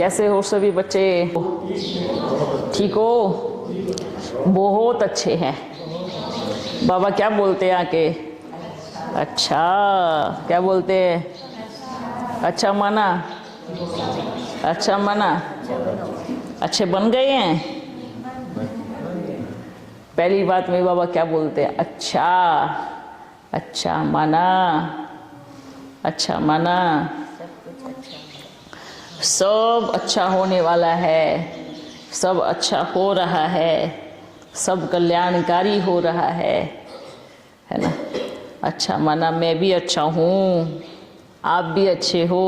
कैसे हो सभी बच्चे? ठीक हो? बहुत अच्छे हैं। बाबा क्या बोलते हैं आके? अच्छा, क्या बोलते हैं? अच्छा माना, अच्छा माना, अच्छे बन गए हैं। पहली बात में बाबा क्या बोलते हैं? अच्छा, अच्छा माना, अच्छा माना, सब अच्छा होने वाला है, सब अच्छा हो रहा है, सब कल्याणकारी हो रहा है ना? अच्छा माना मैं भी अच्छा हूँ, आप भी अच्छे हो,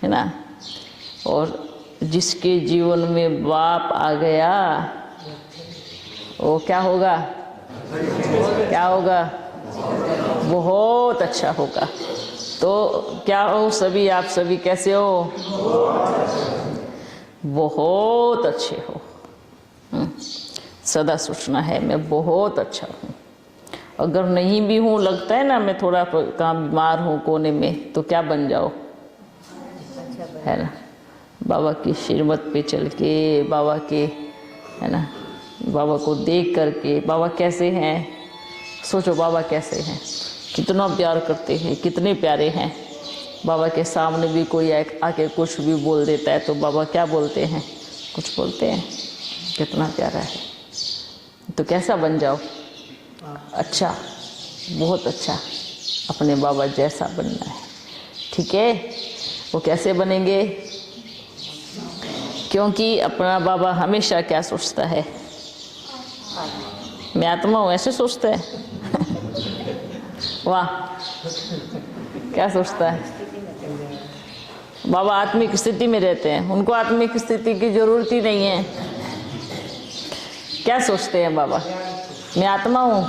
है ना? और जिसके जीवन में बाप आ गया वो क्या होगा? क्या होगा? बहुत अच्छा होगा। तो क्या हो सभी, आप सभी कैसे हो? बहुत अच्छे हो। सदा सोचना है मैं बहुत अच्छा हूँ। अगर नहीं भी हूँ, लगता है ना मैं थोड़ा काम बीमार हूँ कोने में, तो क्या बन जाओ, है ना? बाबा की श्रीमत पे चल के, बाबा के, है ना, बाबा को देख करके, बाबा कैसे हैं, सोचो बाबा कैसे हैं, कितना प्यार करते हैं, कितने प्यारे हैं। बाबा के सामने भी कोई आके कुछ भी बोल देता है तो बाबा क्या बोलते हैं? कुछ बोलते हैं, कितना प्यारा है। तो कैसा बन जाओ? अच्छा, बहुत अच्छा, अपने बाबा जैसा बनना है। ठीक है? वो कैसे बनेंगे? क्योंकि अपना बाबा हमेशा क्या सोचता है? मैं आत्मा हूँ, ऐसे सोचता है। वाह, क्या सोचता है? बाबा आत्मिक स्थिति में रहते हैं, उनको आत्मिक स्थिति की जरूरत ही नहीं है। क्या सोचते हैं बाबा? मैं आत्मा हूँ।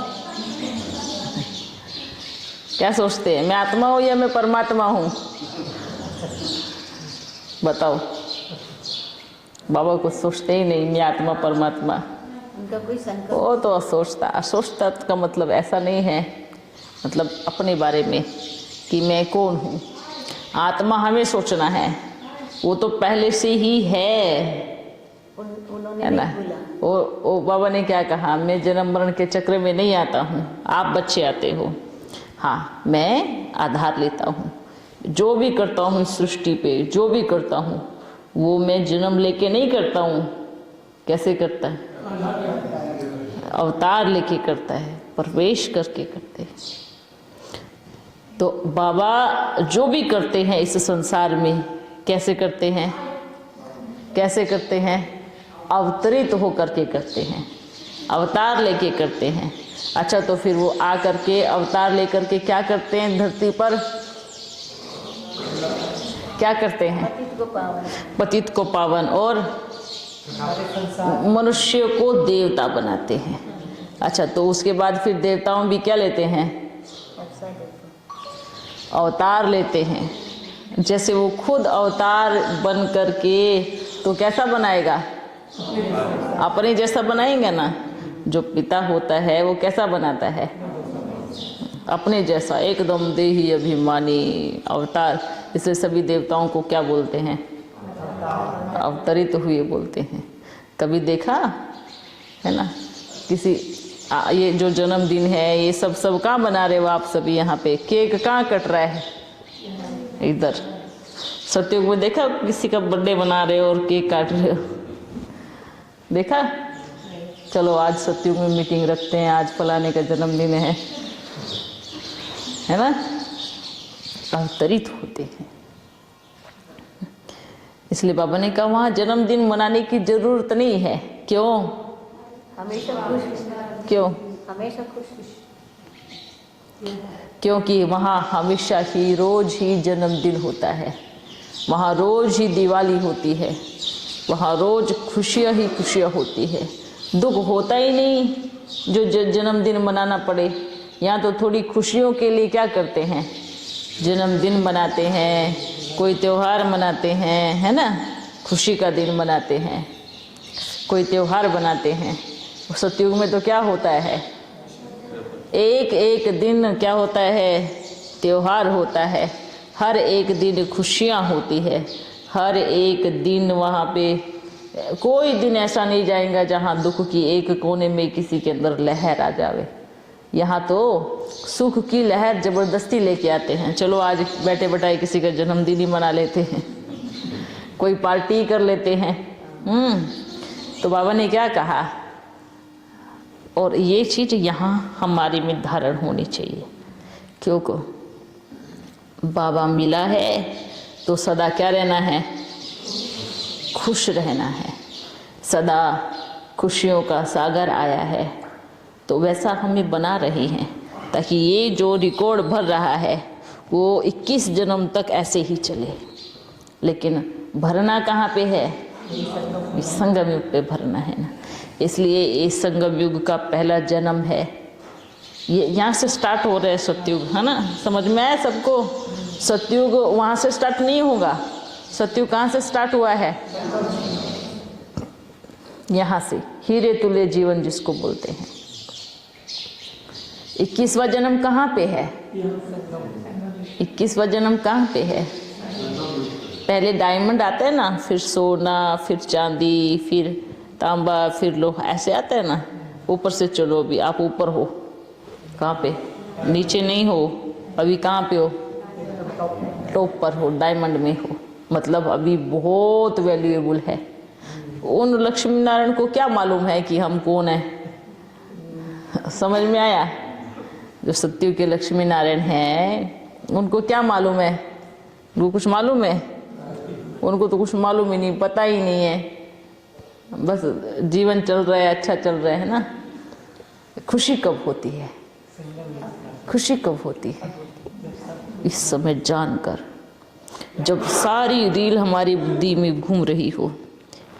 क्या सोचते हैं? मैं आत्मा हूँ या मैं परमात्मा हूँ? बताओ। बाबा कुछ सोचते ही नहीं, मैं आत्मा परमात्मा। उनका कोई संकल्प, वो तो असोचता का मतलब ऐसा नहीं है, मतलब अपने बारे में कि मैं कौन हूँ। आत्मा हमें सोचना है, वो तो पहले से ही है, उन्होंने है ना? नहीं भूला। वो बाबा ने क्या कहा? मैं जन्म मरण के चक्र में नहीं आता हूँ, आप बच्चे आते हो। हाँ, मैं आधार लेता हूँ, जो भी करता हूँ सृष्टि पे, जो भी करता हूँ वो मैं जन्म लेके नहीं करता हूँ। कैसे करता है? अवतार लेके करता है, प्रवेश करके करते हैं। तो बाबा जो भी करते हैं इस संसार में कैसे करते हैं? कैसे करते हैं? अवतरित होकर के करते हैं, अवतार लेके करते हैं। अच्छा, तो फिर वो आ करके अवतार लेकर के क्या करते हैं? धरती पर क्या करते हैं? पतित को पावन और मनुष्य को देवता बनाते हैं। अच्छा, तो उसके बाद फिर देवताओं भी क्या लेते हैं? अवतार लेते हैं। जैसे वो खुद अवतार बन करके तो कैसा बनाएगा? अपने जैसा बनाएंगे ना। जो पिता होता है वो कैसा बनाता है? अपने जैसा, एकदम देही अभिमानी अवतार। इसलिए सभी देवताओं को क्या बोलते हैं? अवतरित हुए बोलते हैं। कभी देखा है ना किसी ये जो जन्मदिन है ये सब कहाँ बना रहे हो आप सभी? यहाँ पे केक कहाँ कट रहा है? इधर। सत्युग में देखा किसी का बर्थडे बना रहे हो और केक काट रहे हो? देखा? चलो आज सत्युग में मीटिंग रखते हैं, आज फलाने का जन्मदिन है ना? अवतरित होते हैं। इसलिए बाबा ने कहा वहाँ जन्मदिन मनाने की जरूरत नहीं है। क्यों? हमेशा खुश। क्यों? हमेशा खुश। क्योंकि वहाँ हमेशा ही रोज ही जन्मदिन होता है, वहाँ रोज ही दिवाली होती है, वहाँ रोज खुशियाँ ही खुशियाँ होती है। दुख होता ही नहीं जो जन्मदिन मनाना पड़े। यहाँ तो थोड़ी खुशियों के लिए क्या करते हैं? जन्मदिन मनाते हैं, कोई त्यौहार मनाते हैं, है ना? खुशी का दिन मनाते हैं, कोई त्यौहार बनाते हैं। सतयुग में तो क्या होता है? एक एक दिन क्या होता है? त्यौहार होता है। हर एक दिन खुशियाँ होती है, हर एक दिन वहाँ पे कोई दिन ऐसा नहीं जाएगा जहाँ दुख की एक कोने में किसी के अंदर लहर आ जावे। यहाँ तो सुख की लहर ज़बरदस्ती लेके आते हैं। चलो आज बैठे बैठाए किसी का जन्मदिन ही मना लेते हैं, कोई पार्टी कर लेते हैं। तो बाबा ने क्या कहा, और ये चीज़ यहाँ हमारे में धारण होनी चाहिए। क्योंकि बाबा मिला है तो सदा क्या रहना है, खुश रहना है। सदा खुशियों का सागर आया है, तो वैसा हमें बना रही हैं ताकि ये जो रिकॉर्ड भर रहा है वो 21 जन्म तक ऐसे ही चले। लेकिन भरना कहाँ पे है, इस संगम युग पे भरना है ना। इसलिए इस संगम युग का पहला जन्म है, ये यहाँ से स्टार्ट हो रहा है सतयुग, है ना। समझ में आया सबको? सतयुग वहाँ से स्टार्ट नहीं होगा। सतयुग कहाँ से स्टार्ट हुआ है, यहाँ से। हीरे तुल्य जीवन जिसको बोलते हैं। 21वां जन्म कहाँ पे है, 21वां जन्म कहाँ पे है? पहले डायमंड आता है ना, फिर सोना, फिर चांदी, फिर तांबा, फिर लोहा, ऐसे आता है ना। ऊपर से चलो, अभी आप ऊपर हो, कहाँ पे? नीचे नहीं हो, अभी कहाँ पे हो? टॉप पर हो, डायमंड में हो। मतलब अभी बहुत वैल्यूएबल है। उन लक्ष्मी नारायण को क्या मालूम है कि हम कौन है? समझ में आया? जो सत्युग के लक्ष्मी नारायण हैं उनको क्या मालूम है? उनको कुछ मालूम है? उनको तो कुछ मालूम ही नहीं, पता ही नहीं है। बस जीवन चल रहा है, अच्छा चल रहा है ना। खुशी कब होती है, खुशी कब होती है? इस समय जानकर, जब सारी रील हमारी बुद्धि में घूम रही हो,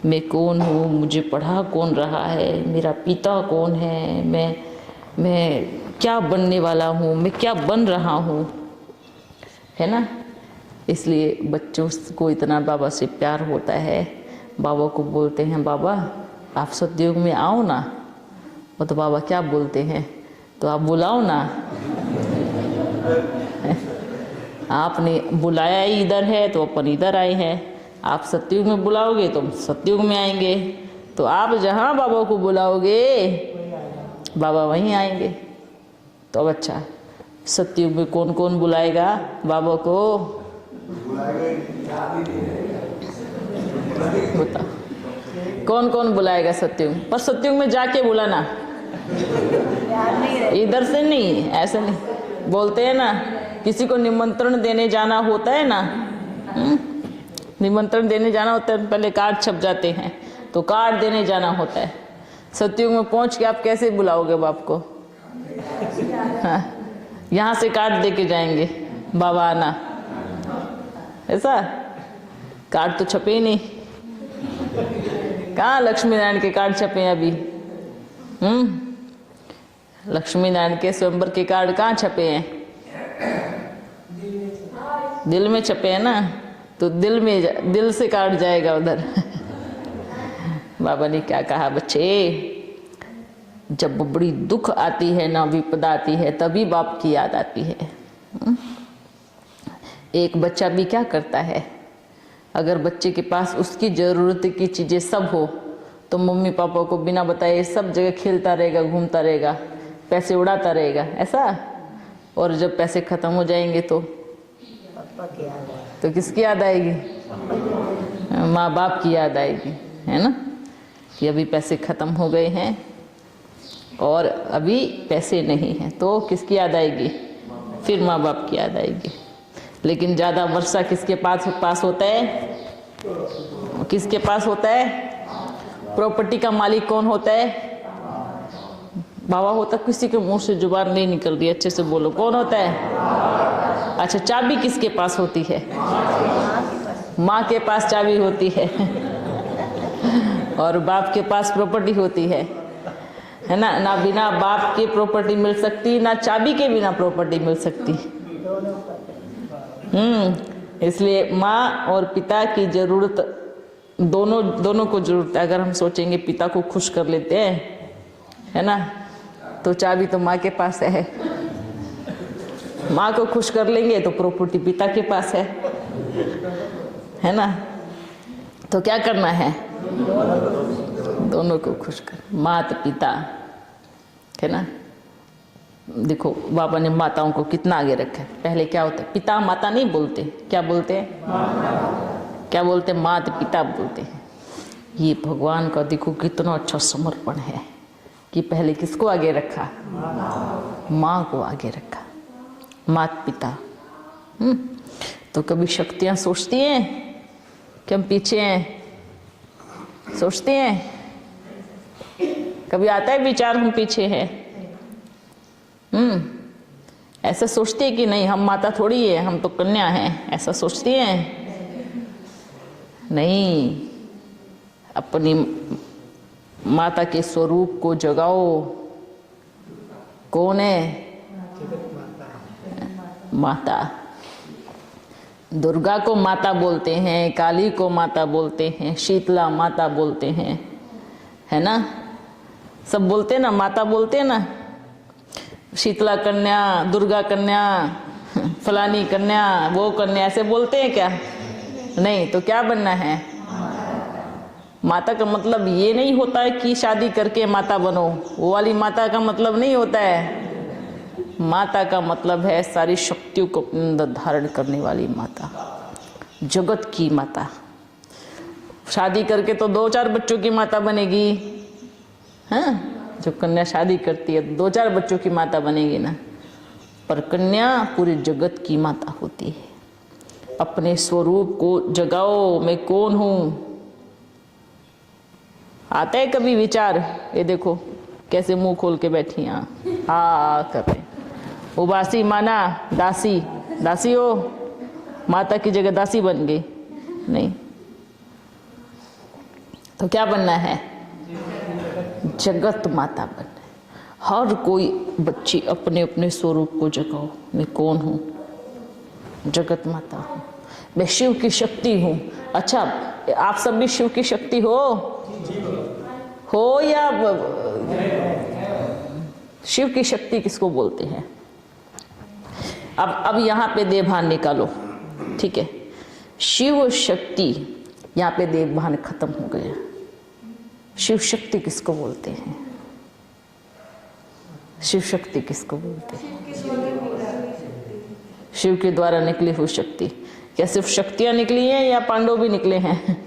मैं कौन हूँ, मुझे पढ़ा कौन रहा है, मेरा पिता कौन है, मैं क्या बनने वाला हूँ, मैं क्या बन रहा हूँ, है ना। इसलिए बच्चों को इतना बाबा से प्यार होता है। बाबा को बोलते हैं, बाबा आप सतयुग में आओ ना। वो तो बाबा क्या बोलते हैं, तो आप बुलाओ ना। आपने बुलाया ही इधर है तो अपन इधर आए हैं। आप सतयुग में बुलाओगे तो हम सतयुग में आएंगे। तो आप जहाँ बाबा को बुलाओगे बाबा वहीं आएंगे। तो अब अच्छा, सतयुग में कौन कौन बुलाएगा बाबा को? बता, कौन कौन बुलाएगा सतयुग? पर सतयुग में जाके बुलाना, इधर से नहीं, ऐसे नहीं। बोलते हैं ना, किसी को निमंत्रण देने जाना होता है ना, निमंत्रण देने जाना होता है, पहले कार्ड छप जाते हैं, तो कार्ड देने जाना होता है। सतयुग में पहुंच के आप कैसे बुलाओगे बाप को? हाँ, यहाँ से कार्ड दे के जाएंगे, बाबा आना, ऐसा? कार्ड तो छपे ही नहीं। कहाँ लक्ष्मी नारायण के कार्ड छपे हैं अभी? लक्ष्मी नारायण के स्वयंवर के कार्ड कहाँ छपे हैं? दिल में छपे हैं ना। तो दिल से कार्ड जाएगा उधर। बाबा ने क्या कहा, बच्चे जब बड़ी दुख आती है ना, विपदा आती है, तभी बाप की याद आती है। एक बच्चा भी क्या करता है, अगर बच्चे के पास उसकी ज़रूरत की चीज़ें सब हो तो मम्मी पापा को बिना बताए सब जगह खेलता रहेगा, घूमता रहेगा, पैसे उड़ाता रहेगा, ऐसा। और जब पैसे ख़त्म हो जाएंगे तो किसकी याद आएगी? माँ बाप की याद आएगी, है ना। कि अभी पैसे ख़त्म हो गए हैं और अभी पैसे नहीं हैं, तो किसकी याद आएगी? फिर माँ बाप की याद आएगी। लेकिन ज़्यादा वर्षा किसके पास होता है? किसके पास होता है? प्रॉपर्टी का मालिक कौन होता है? बाबा होता। किसी के मुंह से जुबान नहीं निकल रही, अच्छे से बोलो, कौन होता है? अच्छा, चाबी किसके पास होती है? माँ के पास चाबी होती है। और बाप के पास प्रॉपर्टी होती है ना। ना बिना बाप के प्रॉपर्टी मिल सकती, ना चाबी के बिना प्रॉपर्टी मिल सकती। इसलिए माँ और पिता की जरूरत, दोनों को जरूरत है। अगर हम सोचेंगे पिता को खुश कर लेते हैं, है ना, तो चाबी तो माँ के पास है। माँ को खुश कर लेंगे तो प्रॉपर्टी पिता के पास है ना। तो क्या करना है? दोनों को खुश कर। माता पिता है ना, देखो बाबा ने माताओं को कितना आगे रखा है। पहले क्या होता है, पिता माता नहीं बोलते, क्या बोलते हैं? क्या बोलते हैं? माता पिता बोलते हैं। ये भगवान का देखो कितना अच्छा समर्पण है कि पहले किसको आगे रखा? माँ को आगे रखा, माता पिता। तो कभी शक्तियाँ सोचती हैं कि हम पीछे हैं? सोचती हैं? कभी आता है विचार हम पीछे हैं? ऐसा सोचती है कि नहीं हम माता थोड़ी है, हम तो कन्या हैं, ऐसा सोचती हैं? नहीं, अपनी माता के स्वरूप को जगाओ। कौन है? माता। दुर्गा को माता बोलते हैं, काली को माता बोलते हैं, शीतला माता बोलते हैं, है ना? सब बोलते हैं ना, माता बोलते हैं ना। शीतला कन्या, दुर्गा कन्या, फलानी कन्या, वो कन्या, ऐसे बोलते हैं क्या? नहीं। तो क्या बनना है? माता का मतलब ये नहीं होता है कि शादी करके माता बनो, वो वाली माता का मतलब नहीं होता है। माता का मतलब है सारी शक्तियों को अपने अंदर धारण करने वाली माता, जगत की माता। शादी करके तो 2-4 बच्चों की माता बनेगी, हाँ? जो कन्या शादी करती है 2-4 बच्चों की माता बनेगी ना, पर कन्या पूरे जगत की माता होती है। अपने स्वरूप को जगाओ, मैं कौन हूँ। आता है कभी विचार? ये देखो कैसे मुंह खोल के बैठी हैं, हाँ कर रहे। उबासी माना दासी, दासी हो, माता की जगह दासी बन गई। नहीं, तो क्या बनना है? जगत माता बनना है। हर कोई बच्ची अपने अपने स्वरूप को जगाओ, मैं कौन हूँ? जगत माता हूँ, मैं शिव की शक्ति हूँ। अच्छा, आप सब भी शिव की शक्ति हो या शिव की शक्ति किसको बोलते हैं? अब यहाँ पे देवभान निकालो, ठीक है? शिव शक्ति, यहाँ पे देवभान खत्म हो गया। शिव शक्ति किसको बोलते हैं? शिव शक्ति किसको बोलते हैं? शिव के द्वारा निकली हुई शक्ति। क्या सिर्फ शक्तियां निकली हैं या पांडव भी निकले हैं?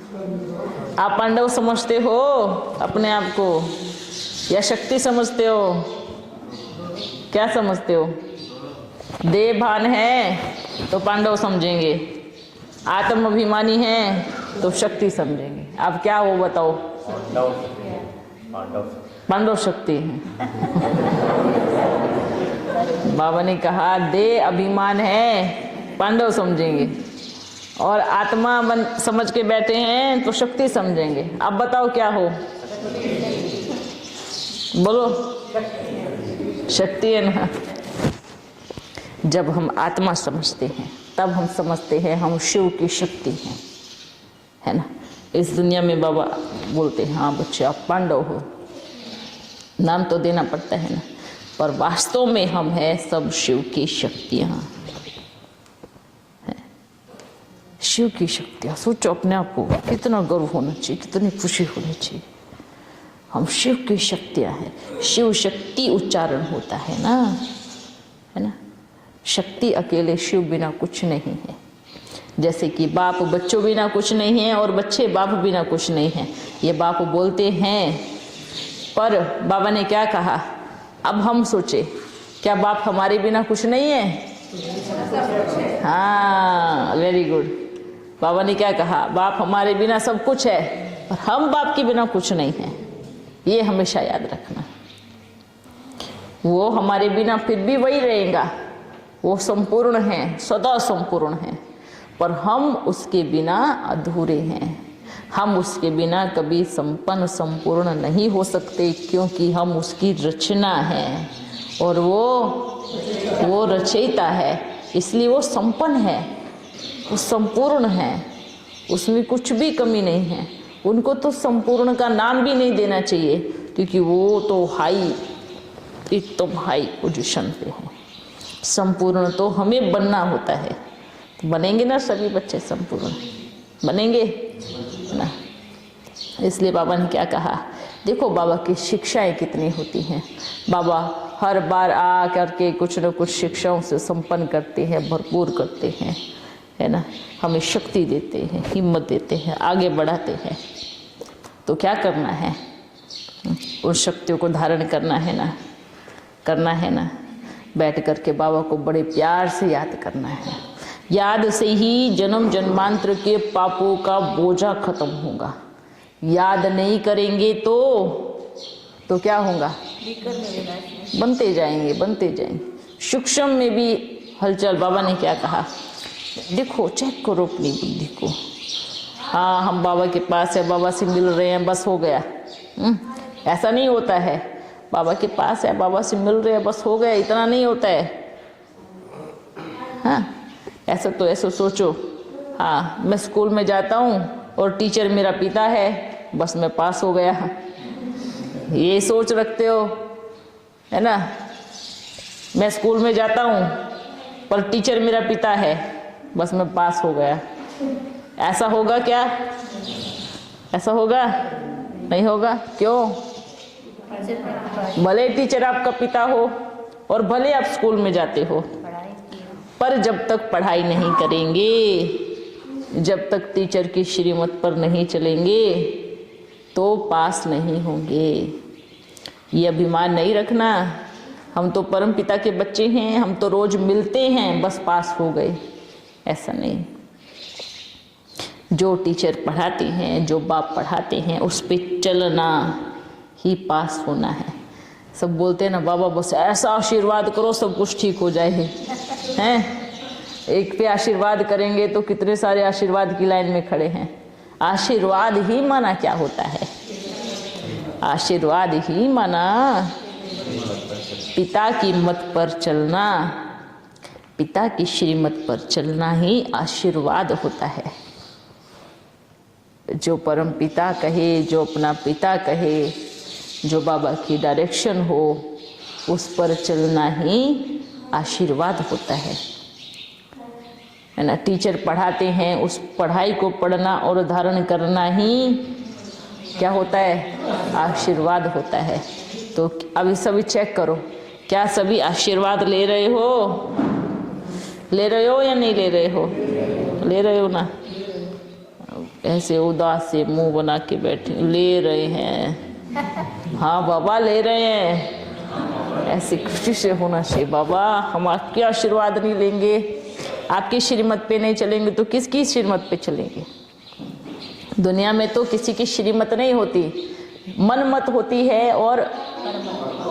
आप पांडव समझते हो अपने आप को या शक्ति समझते हो? क्या समझते हो? देह भान है तो पांडव समझेंगे, आत्म अभिमानी है तो शक्ति समझेंगे। अब क्या हो बताओ? पांडव शक्ति है। बाबा ने कहा देह अभिमान है पांडव समझेंगे, और आत्मा समझ के बैठे हैं तो शक्ति समझेंगे। अब बताओ क्या हो? बोलो, शक्ति है ना। जब हम आत्मा समझते हैं तब हम समझते हैं हम शिव की शक्ति हैं, है ना। इस दुनिया में बाबा बोलते हैं हाँ बच्चे आप पांडव हो, नाम तो देना पड़ता है ना, पर वास्तव में हम हैं सब शिव की शक्तियाँ। शिव की शक्तियाँ, सोचो अपने आप को, कितना गर्व होना चाहिए, कितनी खुशी होनी चाहिए। हम शिव की शक्तियाँ हैं। शिव शक्ति उच्चारण होता है ना, है ना। शक्ति अकेले शिव बिना कुछ नहीं है। जैसे कि बाप बच्चों बिना कुछ नहीं है और बच्चे बाप बिना कुछ नहीं है, ये बाप बोलते हैं। पर बाबा ने क्या कहा? अब हम सोचे क्या बाप हमारे बिना कुछ नहीं है? हाँ, वेरी गुड। बाबा ने क्या कहा? बाप हमारे बिना सब कुछ है और हम बाप के बिना कुछ नहीं है। ये हमेशा याद रखना। वो हमारे बिना फिर भी वही रहेगा, वो संपूर्ण है, सदा संपूर्ण है, पर हम उसके बिना अधूरे हैं। हम उसके बिना कभी संपन्न संपूर्ण नहीं हो सकते, क्योंकि हम उसकी रचना है और वो रचयिता है, इसलिए वो संपन्न है, वो संपूर्ण है, उसमें कुछ भी कमी नहीं है। उनको तो संपूर्ण का नाम भी नहीं देना चाहिए, क्योंकि वो तो हाई, एकदम हाई पोजीशन पे है। संपूर्ण तो हमें बनना होता है। तो बनेंगे ना सभी बच्चे संपूर्ण? बनेंगे? ना। इसलिए बाबा ने क्या कहा, देखो बाबा की शिक्षाएं कितनी होती हैं। बाबा हर बार आ करके कुछ न कुछ शिक्षाओं से संपन्न करते हैं, भरपूर करते हैं, है ना। हमें शक्ति देते हैं, हिम्मत देते हैं, आगे बढ़ाते हैं। तो क्या करना है, उन शक्तियों को धारण करना है ना, बैठ करके बाबा को बड़े प्यार से याद करना है। याद से ही जन्म जन्मांतर के पापों का बोझा खत्म होगा। याद नहीं करेंगे तो क्या होगा, बनते जाएंगे। सूक्ष्म में भी हलचल। बाबा ने क्या कहा, देखो चेक करो अपनी बुद्धि को। हाँ, हम बाबा के पास है, बाबा से मिल रहे हैं, बस हो गया। ऐसा नहीं होता है। बाबा के पास है, बाबा से मिल रहे हैं, बस हो गया, इतना नहीं होता है। हाँ, ऐसा सोचो, हाँ मैं स्कूल में जाता हूँ और टीचर मेरा पिता है, बस मैं पास हो गया। ये सोच रखते हो, है ना। मैं स्कूल में जाता हूँ पर टीचर मेरा पिता है, बस मैं पास हो गया। ऐसा होगा क्या? ऐसा होगा? नहीं होगा। क्यों? भले टीचर आपका पिता हो और भले आप स्कूल में जाते हो, पर जब तक पढ़ाई नहीं करेंगे, जब तक टीचर की श्रीमत पर नहीं चलेंगे, तो पास नहीं होंगे। ये अभिमान नहीं रखना, हम तो परम पिता के बच्चे हैं, हम तो रोज मिलते हैं, बस पास हो गए। ऐसा नहीं। जो टीचर पढ़ाते हैं, जो बाप पढ़ाते हैं, उस पे चलना ही पास होना है। सब बोलते हैं ना, बाबा बस ऐसा आशीर्वाद करो सब कुछ ठीक हो जाए, हैं। एक पे आशीर्वाद करेंगे तो कितने सारे आशीर्वाद की लाइन में खड़े हैं। आशीर्वाद ही माना क्या होता है? आशीर्वाद ही माना पिता की मत पर चलना, पिता की श्रीमत पर चलना ही आशीर्वाद होता है। जो परम पिता कहे, जो अपना पिता कहे, जो बाबा की डायरेक्शन हो, उस पर चलना ही आशीर्वाद होता है ना। टीचर पढ़ाते हैं, उस पढ़ाई को पढ़ना और धारण करना ही क्या होता है? आशीर्वाद होता है। तो अभी सभी चेक करो, क्या सभी आशीर्वाद ले रहे हो? ले रहे हो या नहीं ले रहे हो? ले रहे हो ना। ऐसे उदास से मुंह बना के बैठे, ले रहे हैं। हाँ बाबा ले रहे हैं। ऐसी खुशी से होना चाहिए, बाबा हम आपके आशीर्वाद नहीं लेंगे, आपकी श्रीमत पे नहीं चलेंगे तो किसकी श्रीमत पे चलेंगे? दुनिया में तो किसी की श्रीमत नहीं होती, मनमत होती है और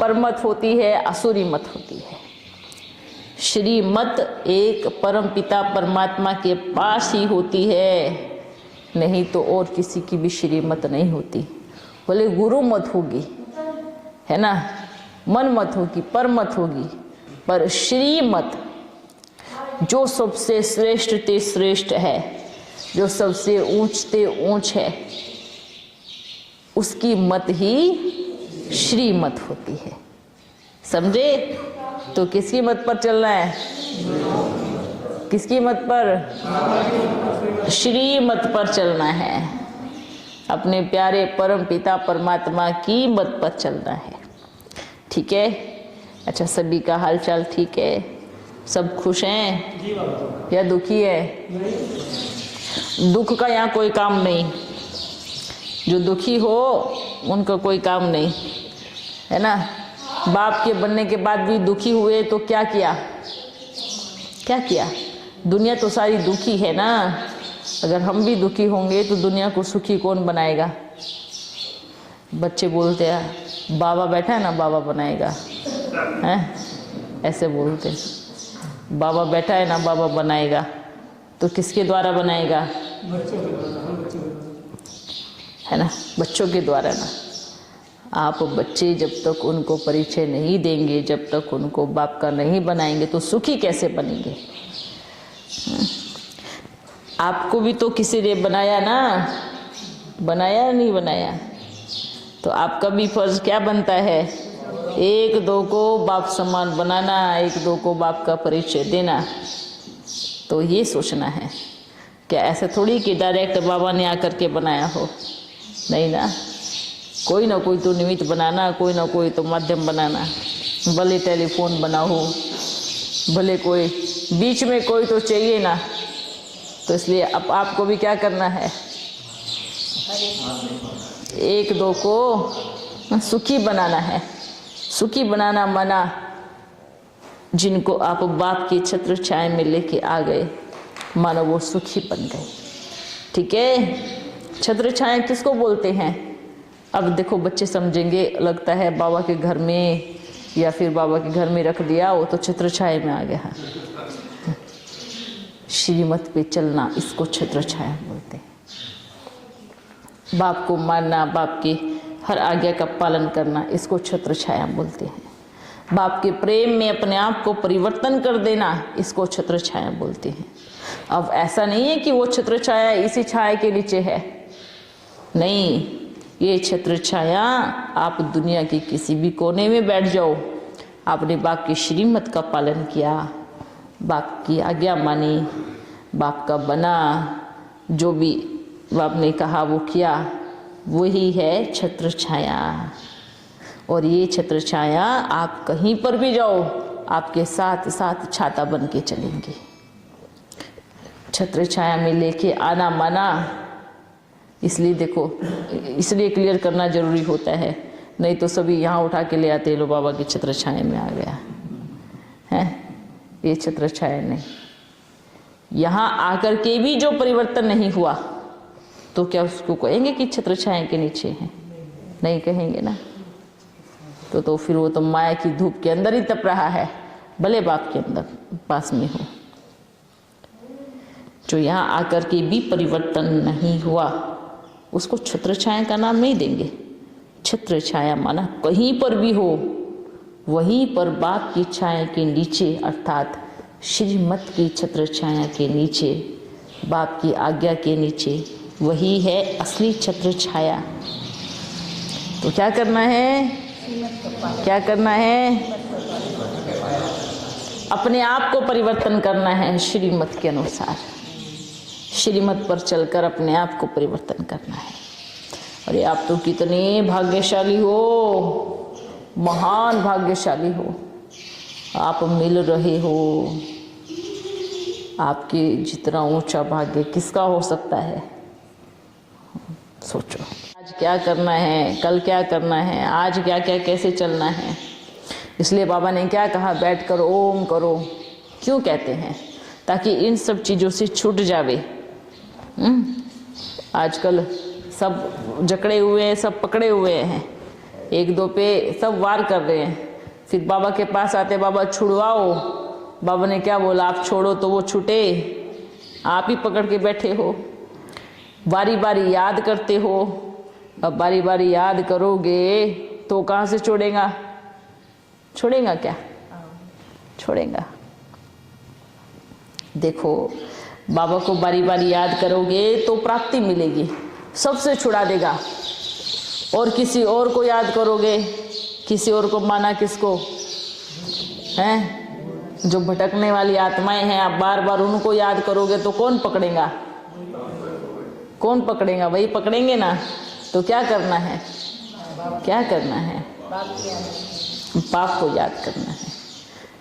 परमत होती है, असुरी मत होती है। श्रीमत एक परम पिता परमात्मा के पास ही होती है, नहीं तो और किसी की भी श्रीमत नहीं होती। बोले गुरु मत होगी, है ना, मन मत होगी, पर मत होगी, पर श्रीमत जो सबसे श्रेष्ठ ते श्रेष्ठ है, जो सबसे ऊंच ते ऊंच है, उसकी मत ही श्रीमत होती है। समझे? तो किसकी मत पर चलना है? किसकी मत पर? श्रीमत पर चलना है। अपने प्यारे परम पिता परमात्मा की मत पर चलना है। ठीक है? अच्छा, सभी का हालचाल ठीक है? सब खुश हैं या दुखी है? दुख का यहाँ कोई काम नहीं। जो दुखी हो उनका कोई काम नहीं, है ना। बाप के बनने के बाद भी दुखी हुए तो क्या किया? क्या किया? दुनिया तो सारी दुखी है ना। अगर हम भी दुखी होंगे तो दुनिया को सुखी कौन बनाएगा? बच्चे बोलते हैं बाबा बैठा है ना, बाबा बनाएगा, हैं? ऐसे बोलते, बाबा बैठा है ना, बाबा बनाएगा। तो किसके द्वारा बनाएगा? है ना, बच्चों के द्वारा ना। आप बच्चे जब तक उनको परिचय नहीं देंगे, जब तक उनको बाप का नहीं बनाएंगे, तो सुखी कैसे बनेंगे? आपको भी तो किसी ने बनाया ना, बनाया या नहीं बनाया? तो आपका भी फर्ज क्या बनता है? एक दो को बाप समान बनाना, एक दो को बाप का परिचय देना। तो ये सोचना है। क्या ऐसे थोड़ी कि डायरेक्ट बाबा ने आकर के बनाया हो, नहीं ना, कोई ना कोई तो निमित्त बनाना, कोई ना कोई तो माध्यम बनाना, भले टेलीफोन बना हो, भले कोई बीच में कोई तो चाहिए ना। तो इसलिए अब आपको भी क्या करना है, एक दो को सुखी बनाना है। सुखी बनाना माना जिनको आप बाप की छत्र छाया में लेके आ गए, मानो वो सुखी बन गए। ठीक है, छत्र छाया किसको बोलते हैं? अब देखो बच्चे समझेंगे, लगता है बाबा के घर में या फिर बाबा के घर में रख दिया वो तो छत्र छाया में आ गया। श्रीमत पे चलना, इसको छत्र छाया बोलते हैं। बाप को मानना, बाप की हर आज्ञा का पालन करना, इसको छत्र छाया बोलते हैं। बाप के प्रेम में अपने आप को परिवर्तन कर देना, इसको छत्र छाया बोलते हैं। अब ऐसा नहीं है कि वो छत्र छाया इसी छाया के नीचे है, नहीं, ये छत्र छाया आप दुनिया के किसी भी कोने में बैठ जाओ, आपने बाप की श्रीमत का पालन किया, बाप की आज्ञा मानी, बाप का बना, जो भी बाप ने कहा वो किया, वही है छत्र छाया। और ये छत्र छाया आप कहीं पर भी जाओ, आपके साथ साथ छाता बन के चलेंगे। छत्र छाया में लेके आना माना, इसलिए देखो, इसलिए क्लियर करना जरूरी होता है, नहीं तो सभी यहाँ उठा के ले आते, लो बाबा की छत्र छाया में आ गया है। ये छत्र छाया नहीं, यहाँ आकर के भी जो परिवर्तन नहीं हुआ तो क्या उसको कहेंगे कि छत्र छाया के नीचे है? नहीं कहेंगे ना। तो फिर वो तो माया की धूप के अंदर ही तप रहा है, भले बाप के अंदर पास में हो। जो यहाँ आकर के भी परिवर्तन नहीं हुआ उसको छत्र छाया का नाम नहीं देंगे। छत्र छाया माना कहीं पर भी हो, वहीं पर बाप की छाया के नीचे, अर्थात श्रीमत की छत्र छाया के नीचे, बाप की आज्ञा के नीचे, वही है असली छत्र छाया। तो क्या करना है, क्या करना है? अपने आप को परिवर्तन करना है श्रीमत के अनुसार, श्रीमत पर चलकर अपने आप को परिवर्तन करना है। अरे आप तो कितने भाग्यशाली हो, महान भाग्यशाली हो, आप मिल रहे हो। आपके जितना ऊंचा भाग्य किसका हो सकता है? सोचो, आज क्या करना है, कल क्या करना है, आज क्या क्या कैसे चलना है। इसलिए बाबा ने क्या कहा, बैठ कर ओम करो। क्यों कहते हैं? ताकि इन सब चीज़ों से छूट जावे। आजकल सब जकड़े हुए हैं, सब पकड़े हुए हैं, एक दो पे सब वार कर रहे हैं। फिर बाबा के पास आते, बाबा छुड़वाओ। बाबा ने क्या बोला, आप छोड़ो तो वो छूटे, आप ही पकड़ के बैठे हो। बारी बारी याद करते हो, अब बारी बारी याद करोगे तो कहाँ से छोड़ेगा? छोड़ेगा क्या? छोड़ेगा। देखो, बाबा को बारी बारी याद करोगे तो प्राप्ति मिलेगी, सबसे छुड़ा देगा। और किसी और को याद करोगे, किसी और को माना किसको हैं? जो भटकने वाली आत्माएं हैं, आप बार बार उनको याद करोगे तो कौन पकड़ेगा? कौन पकड़ेगा? वही पकड़ेंगे ना। तो क्या करना है, क्या करना है? बाप को याद करना है,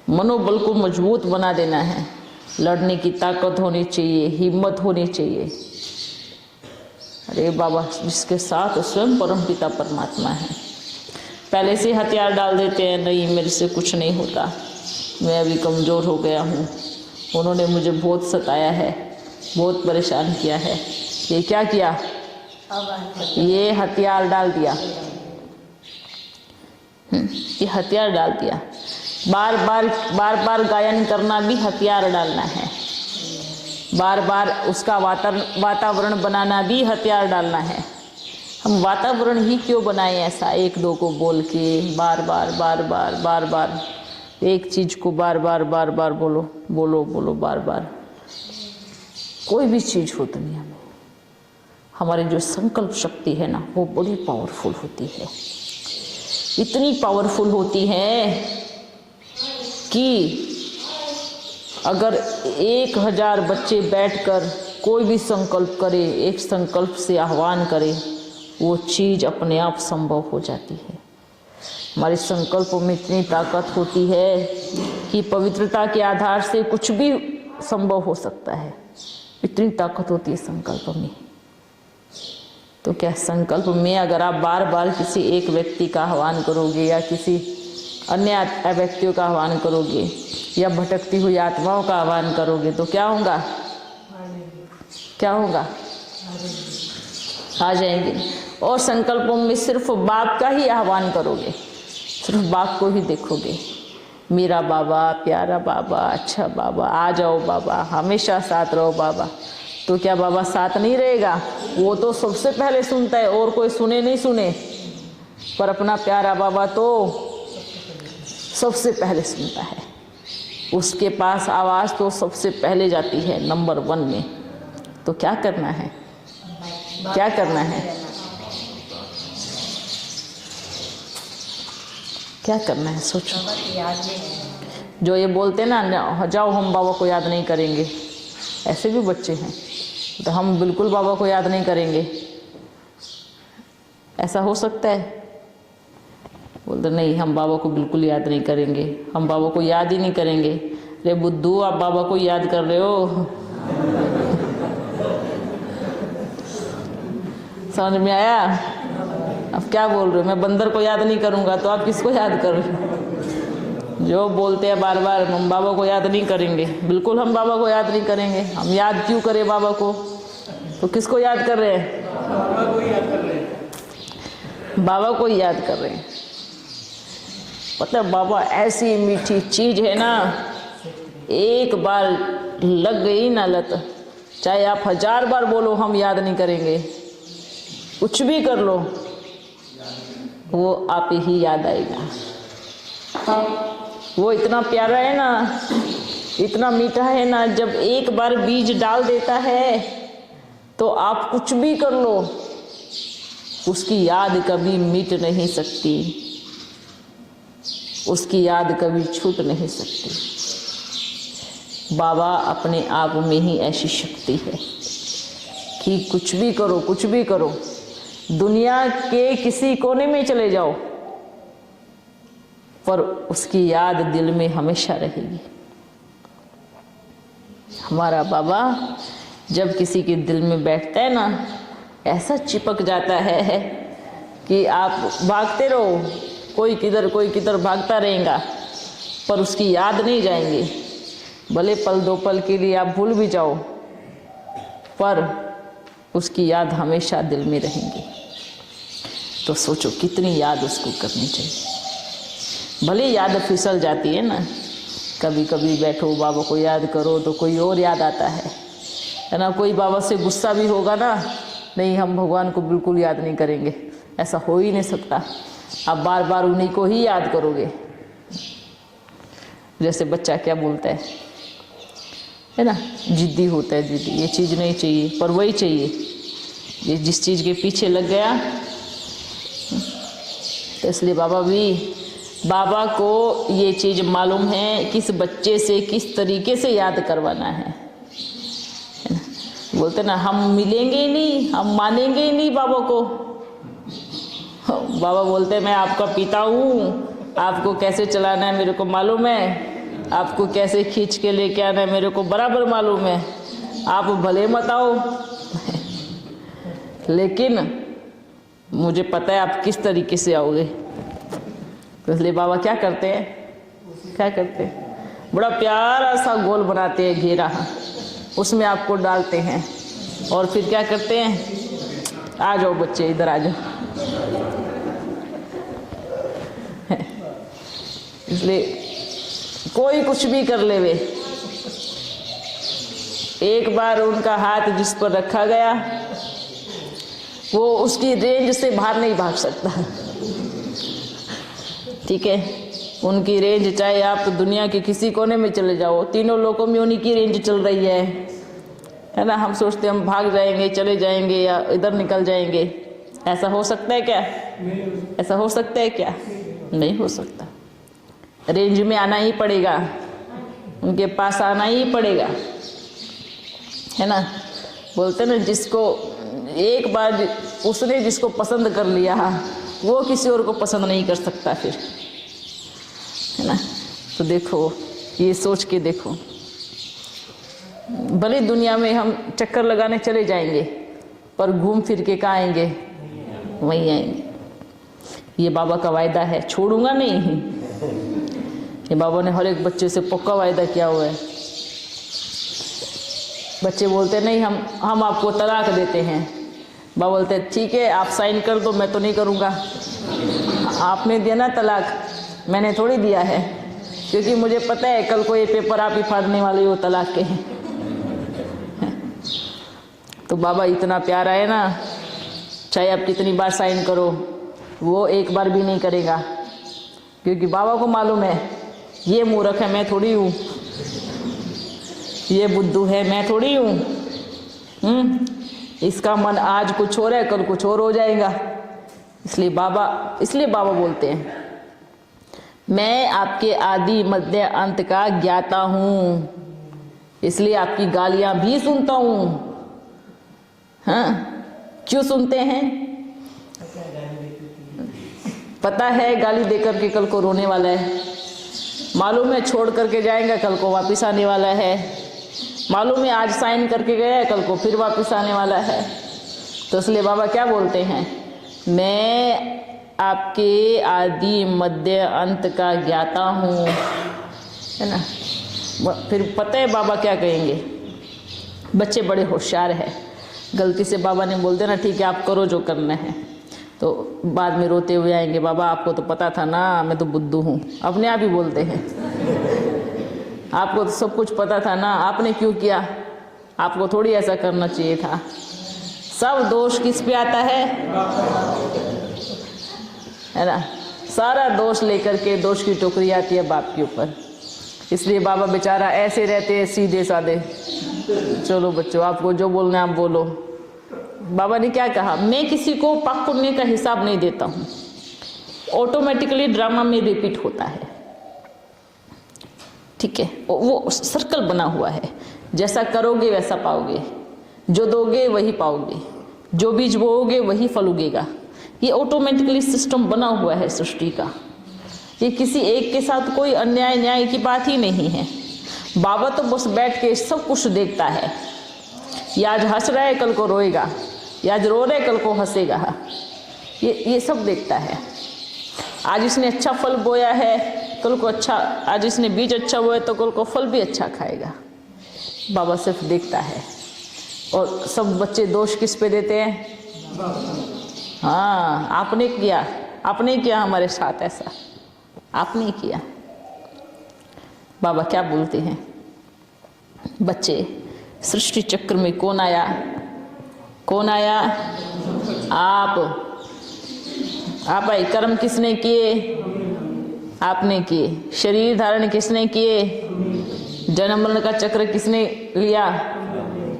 मनोबल को मजबूत बना देना है, लड़ने की ताकत होनी चाहिए, हिम्मत होनी चाहिए। अरे बाबा जिसके साथ स्वयं परमपिता परमात्मा है, पहले से हथियार डाल देते हैं, नहीं मेरे से कुछ नहीं होता, मैं अभी कमज़ोर हो गया हूँ, उन्होंने मुझे बहुत सताया है, बहुत परेशान किया है। ये क्या किया? ये हथियार डाल दिया, ये हथियार डाल दिया। बार बार गायन करना भी हथियार डालना है, बार बार उसका वातावरण बनाना भी हथियार डालना है। हम वातावरण ही क्यों बनाएं ऐसा, एक दो को बोल के बार बार एक चीज़ को बार बार बोलो बार बार। कोई भी चीज़ हो दुनिया में, हमारी जो संकल्प शक्ति है ना, वो बड़ी पावरफुल होती है। इतनी पावरफुल होती है कि अगर 1000 बच्चे बैठकर कोई भी संकल्प करे, एक संकल्प से आह्वान करे, वो चीज़ अपने आप संभव हो जाती है। हमारे संकल्पों में इतनी ताकत होती है कि पवित्रता के आधार से कुछ भी संभव हो सकता है। इतनी ताकत होती है संकल्प में। तो क्या संकल्प में अगर आप बार बार किसी एक व्यक्ति का आह्वान करोगे या किसी अन्य व्यक्तियों का आह्वान करोगे या भटकती हुई आत्माओं का आह्वान करोगे तो क्या होगा? क्या होगा? आ जाएंगे। और संकल्पों में सिर्फ बाप का ही आह्वान करोगे, सिर्फ बाप को ही देखोगे, मेरा बाबा, प्यारा बाबा, अच्छा बाबा, आ जाओ बाबा, हमेशा साथ रहो बाबा। तो क्या बाबा साथ नहीं रहेगा? वो तो सबसे पहले सुनता है, और कोई सुने नहीं सुने, पर अपना प्यारा बाबा तो सबसे पहले सुनता है। उसके पास आवाज़ तो सबसे पहले जाती है, नंबर 1 में। तो क्या करना है? क्या करना है? क्या करना है? सोचो। जो ये बोलते ना, जाओ हम बाबा को याद नहीं करेंगे, ऐसे भी बच्चे हैं। तो हम बिल्कुल बाबा को याद नहीं करेंगे, ऐसा हो सकता है? बोलते नहीं, हम बाबा को बिल्कुल याद नहीं करेंगे, हम बाबा को याद ही नहीं करेंगे। अरे बुद्धू, आप बाबा को याद कर रहे हो। समझ में आया? अब क्या बोल रहे हो? मैं बंदर को याद नहीं करूंगा तो आप किसको याद कर रहे हो? जो बोलते हैं बार बार हम बाबा को याद नहीं करेंगे, बिल्कुल हम बाबा को याद नहीं करेंगे। हम याद क्यों करें बाबा को? तो किसको याद कर रहे हैं? बाबा को याद कर रहे हैं। बाबा को याद कर रहे हैं। पता है बाबा ऐसी मीठी चीज है ना, एक बार लग गई ना लत, चाहे आप 1000 बार बोलो हम याद नहीं करेंगे, कुछ भी कर लो, वो आप ही याद आएगा। वो इतना प्यारा है ना, इतना मीठा है ना, जब एक बार बीज डाल देता है तो आप कुछ भी कर लो, उसकी याद कभी मिट नहीं सकती, उसकी याद कभी छूट नहीं सकती। बाबा अपने आप में ही ऐसी शक्ति है कि कुछ भी करो, कुछ भी करो, दुनिया के किसी कोने में चले जाओ, पर उसकी याद दिल में हमेशा रहेगी। हमारा बाबा जब किसी के दिल में बैठता है ना, ऐसा चिपक जाता है कि आप भागते रहो, कोई किधर भागता रहेगा, पर उसकी याद नहीं जाएंगे। भले पल 2 पल के लिए आप भूल भी जाओ, पर उसकी याद हमेशा दिल में रहेंगी। तो सोचो कितनी याद उसको करनी चाहिए। भले याद फिसल जाती है ना, कभी कभी बैठो बाबा को याद करो तो कोई और याद आता है ना। कोई बाबा से गुस्सा भी होगा ना, नहीं हम भगवान को बिल्कुल याद नहीं करेंगे, ऐसा हो ही नहीं सकता। आप बार बार उन्हीं को ही याद करोगे। जैसे बच्चा क्या बोलता है ना, जिद्दी होता है, जिद्दी, ये चीज़ नहीं चाहिए पर वही चाहिए, ये जिस चीज़ के पीछे लग गया। तो इसलिए बाबा को ये चीज़ मालूम है किस बच्चे से किस तरीके से याद करवाना है ना। बोलते ना हम मिलेंगे ही नहीं, हम मानेंगे ही नहीं बाबा को। बाबा बोलते मैं आपका पिता हूँ, आपको कैसे चलाना है मेरे को मालूम है, आपको कैसे खींच के लेके आना है मेरे को बराबर मालूम है, आप भले मत आओ लेकिन मुझे पता है आप किस तरीके से आओगे। तो इसलिए बाबा क्या करते हैं, बड़ा प्यारा सा गोल बनाते हैं, घेरा, उसमें आपको डालते हैं और फिर क्या करते हैं, आ जाओ बच्चे इधर आ जाओ। इसलिए कोई कुछ भी कर ले, वे एक बार उनका हाथ जिस पर रखा गया वो उसकी रेंज से बाहर नहीं भाग सकता। ठीक है, उनकी रेंज चाहे आप दुनिया के किसी कोने में चले जाओ, तीनों लोगों में उन्हीं की रेंज चल रही है ना। हम सोचते हम भाग जाएंगे, चले जाएंगे या इधर निकल जाएंगे, ऐसा हो सकता है क्या? ऐसा हो सकता है क्या? नहीं हो सकता। रेंज में आना ही पड़ेगा, उनके पास आना ही पड़ेगा, है ना। बोलते ना, जिसको एक बार उसने जिसको पसंद कर लिया वो किसी और को पसंद नहीं कर सकता फिर, है ना। तो देखो, ये सोच के देखो, भले दुनिया में हम चक्कर लगाने चले जाएंगे पर घूम फिर के कहाँ आएंगे, वहीं आएंगे। ये बाबा का वायदा है, छोड़ूंगा नहीं। ये बाबा ने हर एक बच्चे से पक्का वायदा किया हुआ है। बच्चे बोलते नहीं हम आपको तलाक देते हैं। बाबा बोलते ठीक है, आप साइन कर दो, मैं तो नहीं करूँगा। आपने दिया ना तलाक, मैंने थोड़ी दिया है, क्योंकि मुझे पता है कल को ये पेपर आप ही फाड़ने वाले हो तलाक के हैं। तो बाबा इतना प्यारा है ना, चाहे आप कितनी बार साइन करो, वो एक बार भी नहीं करेगा, क्योंकि बाबा को मालूम है ये मूर्ख है, मैं थोड़ी हूँ, ये बुद्धू है, मैं थोड़ी हूँ। इसका मन आज कुछ और है, कल कुछ और हो जाएगा। इसलिए बाबा बोलते हैं, मैं आपके आदि मध्य अंत का ज्ञाता हूँ, इसलिए आपकी गालियाँ भी सुनता हूँ। हाँ, क्यों सुनते हैं? पता है गाली देकर के कल को रोने वाला है, मालूम है छोड़ करके जाएगा, कल को वापस आने वाला है, मालूम है आज साइन करके गया है, कल को फिर वापस आने वाला है। तो इसलिए बाबा क्या बोलते हैं, मैं आपके आदि मध्य अंत का ज्ञाता हूँ, है ना। फिर पता है बाबा क्या कहेंगे, बच्चे बड़े होशियार है, गलती से बाबा ने बोल देना ठीक है आप करो जो करना है, तो बाद में रोते हुए आएंगे, बाबा आपको तो पता था ना, मैं तो बुद्धू हूँ। अपने आप ही बोलते हैं, आपको तो सब कुछ पता था ना, आपने क्यों किया, आपको थोड़ी ऐसा करना चाहिए था। सब दोष किस पे आता है ना, सारा दोष लेकर के दोष की टोकरी आती है बाप के ऊपर। इसलिए बाबा बेचारा ऐसे रहते हैं सीधे साधे, चलो बच्चों आपको जो बोलना है आप बोलो। बाबा ने क्या कहा, मैं किसी को पाप पुण्य का हिसाब नहीं देता हूँ, ऑटोमेटिकली ड्रामा में रिपीट होता है, ठीक है। वो सर्कल बना हुआ है, जैसा करोगे वैसा पाओगे, जो दोगे वही पाओगे, जो बीज बोओगे वही फल उगेगा। ये ऑटोमेटिकली सिस्टम बना हुआ है सृष्टि का। ये किसी एक के साथ कोई अन्याय न्याय की बात ही नहीं है। बाबा तो बस बैठ के सब कुछ देखता है, ये आज हंस रहा है कल को रोएगा, ये आज रो रहा है कल को हंसेगा, ये सब देखता है। आज इसने अच्छा फल बोया है, कल को अच्छा, आज इसने बीज अच्छा बोया तो कल को फल भी अच्छा खाएगा। बाबा सिर्फ देखता है। और सब बच्चे दोष किस पे देते हैं, हाँ आपने किया हमारे साथ ऐसा, आपने किया। बाबा क्या बोलते हैं, बच्चे सृष्टि चक्र में कौन आया, आप आए। कर्म किसने किए, आपने किए। शरीर धारण किसने किए, जन्म मरण का चक्र किसने लिया,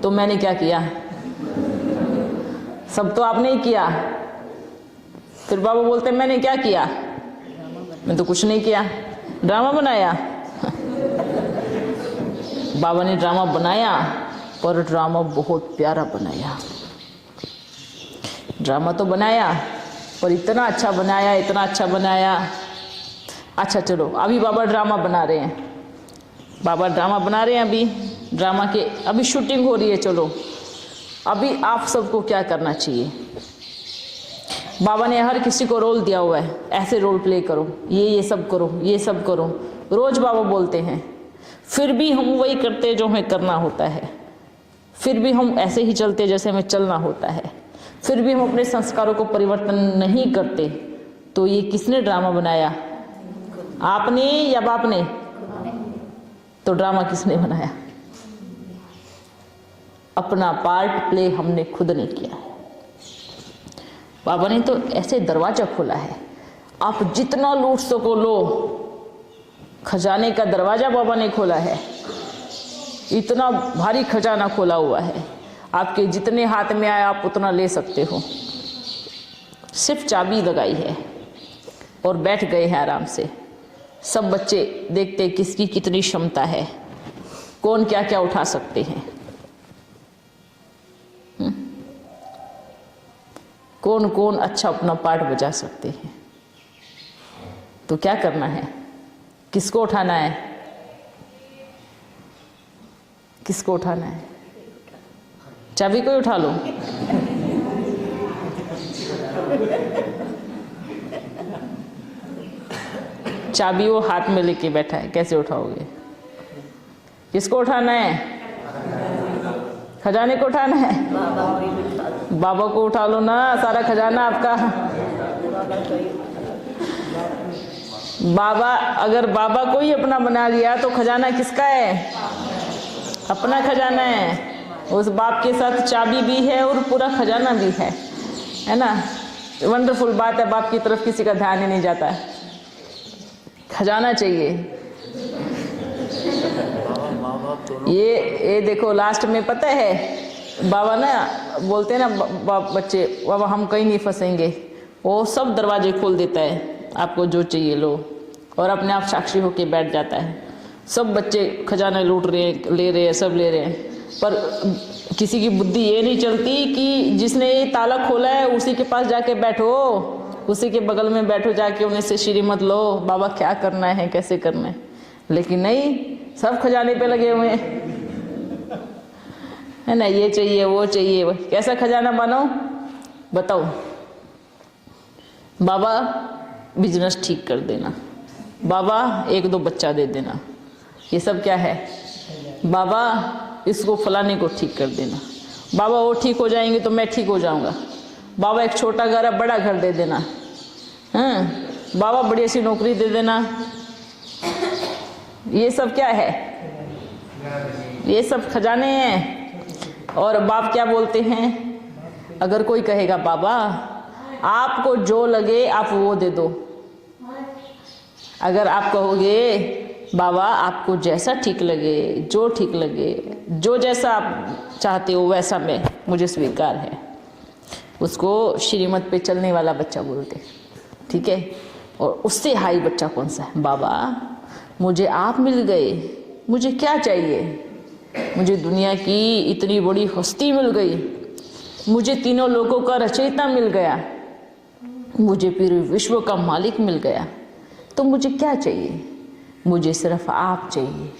तो मैंने क्या किया, सब तो आपने ही किया। फिर बाबा बोलते हैं मैंने क्या किया, मैं तो कुछ नहीं किया, ड्रामा बनाया। बाबा ने ड्रामा बनाया, पर ड्रामा बहुत प्यारा बनाया। ड्रामा तो बनाया पर इतना अच्छा बनाया। अच्छा चलो, अभी बाबा ड्रामा बना रहे हैं, अभी ड्रामा के अभी शूटिंग हो रही है। चलो अभी आप सबको क्या करना चाहिए, बाबा ने हर किसी को रोल दिया हुआ है, ऐसे रोल प्ले करो, ये सब करो, रोज बाबा बोलते हैं। फिर भी हम वही करते जो हमें करना होता है, फिर भी हम ऐसे ही चलते जैसे हमें चलना होता है, फिर भी हम अपने संस्कारों को परिवर्तन नहीं करते। तो ये किसने ड्रामा बनाया, आपने या बाप ने? तो ड्रामा किसने बनाया, अपना पार्ट प्ले हमने खुद ने किया है। बाबा ने तो ऐसे दरवाजा खोला है, आप जितना लूट सको लो, खजाने का दरवाजा बाबा ने खोला है। इतना भारी खजाना खोला हुआ है, आपके जितने हाथ में आए आप उतना ले सकते हो। सिर्फ चाबी लगाई है और बैठ गए हैं आराम से। सब बच्चे देखते किसकी कितनी क्षमता है, कौन क्या क्या उठा सकते हैं। कौन कौन अच्छा अपना पार्ट बजा सकते हैं। तो क्या करना है, किसको उठाना है, किसको उठाना है? चाबी को ही उठा लो। चाबी वो हाथ में लेके बैठा है, कैसे उठाओगे? किसको उठाना है? खजाने को उठाना है। बाबा को उठा लो ना, सारा खजाना आपका। बाबा, अगर बाबा को ही अपना बना लिया तो खजाना किसका है? अपना खजाना है। उस बाप के साथ चाबी भी है और पूरा खजाना भी है ना। वंडरफुल बात है, बाप की तरफ किसी का ध्यान ही नहीं जाता है। खजाना चाहिए। ये देखो लास्ट में पता है बाबा ना बोलते हैं ना, बच्चे बाबा हम कहीं नहीं फंसेंगे, वो सब दरवाजे खोल देता है, आपको जो चाहिए लो, और अपने आप साक्षी होके बैठ जाता है। सब बच्चे खजाना लूट रहे हैं, ले रहे हैं, सब ले रहे हैं, पर किसी की बुद्धि ये नहीं चलती कि जिसने ये ताला खोला है उसी के पास जाके बैठो, उसी के बगल में बैठो, जाके उन्हें से श्रीमत लो, बाबा क्या करना है, कैसे करना है। लेकिन नहीं, सब खजाने पे लगे हुए हैं, है ना, ये चाहिए वो चाहिए। कैसा खजाना बनाओ बताओ? बाबा बिजनेस ठीक कर देना, बाबा एक दो बच्चा दे देना, ये सब क्या है? बाबा इसको फलाने को ठीक कर देना, बाबा वो ठीक हो जाएंगे तो मैं ठीक हो जाऊंगा, बाबा एक छोटा घर है बड़ा घर दे देना, हाँ बाबा बड़ी सी नौकरी दे देना। ये सब क्या है? ये सब खजाने हैं। और बाप क्या बोलते हैं? अगर कोई कहेगा बाबा आपको जो लगे आप वो दे दो, अगर आप कहोगे बाबा आपको जैसा ठीक लगे, जो ठीक लगे, जो जैसा आप चाहते हो वैसा मुझे स्वीकार है, उसको श्रीमत पे चलने वाला बच्चा बोलते हैं, ठीक है। और उससे हाई बच्चा कौन सा है? बाबा मुझे आप मिल गए, मुझे क्या चाहिए? मुझे दुनिया की इतनी बड़ी हस्ती मिल गई, मुझे तीनों लोगों का रचयिता मिल गया, मुझे पूरे विश्व का मालिक मिल गया, तो मुझे क्या चाहिए? मुझे सिर्फ आप चाहिए।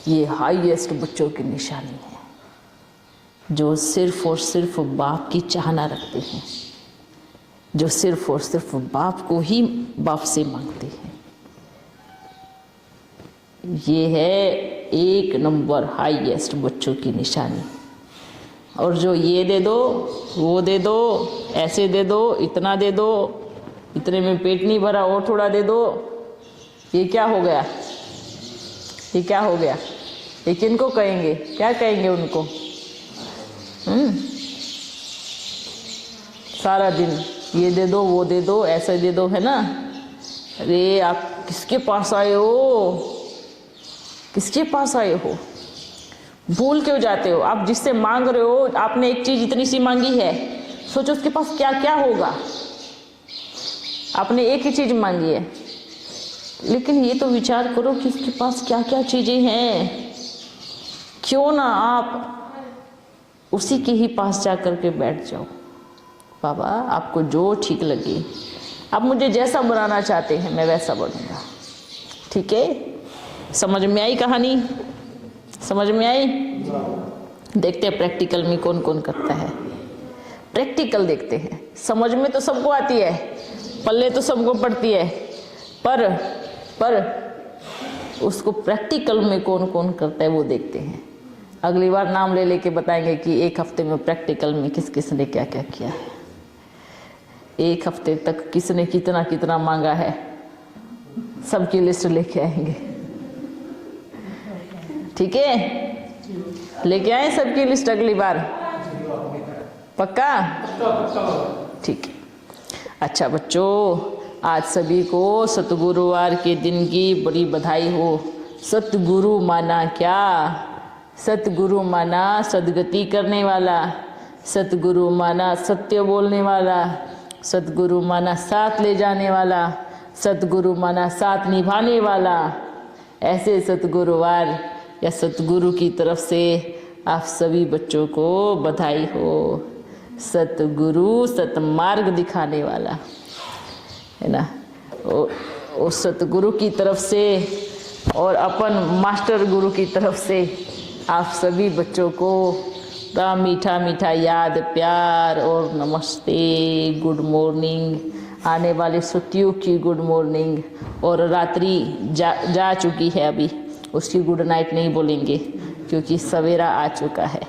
ये हाईएस्ट बच्चों की निशानी है, जो सिर्फ और सिर्फ बाप की चाहना रखते हैं, जो सिर्फ और सिर्फ बाप को ही बाप से मांगते हैं। ये है एक नंबर हाईएस्ट बच्चों की निशानी। और जो ये दे दो, वो दे दो, ऐसे दे दो, इतना दे दो, इतने में पेट नहीं भरा और थोड़ा दे दो, ये क्या हो गया? ये क्या हो गया? ये किनको कहेंगे? क्या कहेंगे उनको? सारा दिन ये दे दो, वो दे दो, ऐसे दे दो, है ना। अरे आप किसके पास आए हो? किसके पास आए हो? भूल क्यों जाते हो? आप जिससे मांग रहे हो, आपने एक चीज इतनी सी मांगी है, सोचो उसके पास क्या क्या होगा। आपने एक ही चीज मांगी है, लेकिन ये तो विचार करो कि उसके पास क्या क्या चीजें हैं। क्यों ना आप उसी के ही पास जा कर के बैठ जाओ। बाबा आपको जो ठीक लगे, आप मुझे जैसा बनाना चाहते हैं मैं वैसा बनूंगा, ठीक है। समझ में आई कहानी? समझ में आई? देखते हैं प्रैक्टिकल में कौन कौन करता है। प्रैक्टिकल देखते हैं। समझ में तो सबको आती है, पल्ले तो सबको पड़ती है, पर उसको प्रैक्टिकल में कौन कौन करता है वो देखते हैं। अगली बार नाम ले लेके बताएंगे कि एक हफ्ते में प्रैक्टिकल में किस किस ने क्या क्या किया है, एक हफ्ते तक किसने कितना कितना मांगा है, सबकी लिस्ट लेके आएंगे, ठीक है। लेके आए सबकी लिस्ट अगली बार, पक्का? ठीक है। अच्छा बच्चों, आज सभी को सतगुरुवार के दिन की बड़ी बधाई हो। सतगुरु माना क्या? सतगुरु माना सदगति करने वाला, सतगुरु माना सत्य बोलने वाला, सतगुरु माना साथ ले जाने वाला, सतगुरु माना साथ निभाने वाला। ऐसे सतगुरुवार या सतगुरु की तरफ से आप सभी बच्चों को बधाई हो। सतगुरु सतमार्ग दिखाने वाला है ना। वो सतगुरु की तरफ से और अपन मास्टर गुरु की तरफ से आप सभी बच्चों को बड़ा मीठा मीठा याद, प्यार और नमस्ते, गुड मॉर्निंग, आने वाले सुतियों की गुड मॉर्निंग, और रात्रि जा चुकी है अभी, उसकी गुड नाइट नहीं बोलेंगे क्योंकि सवेरा आ चुका है।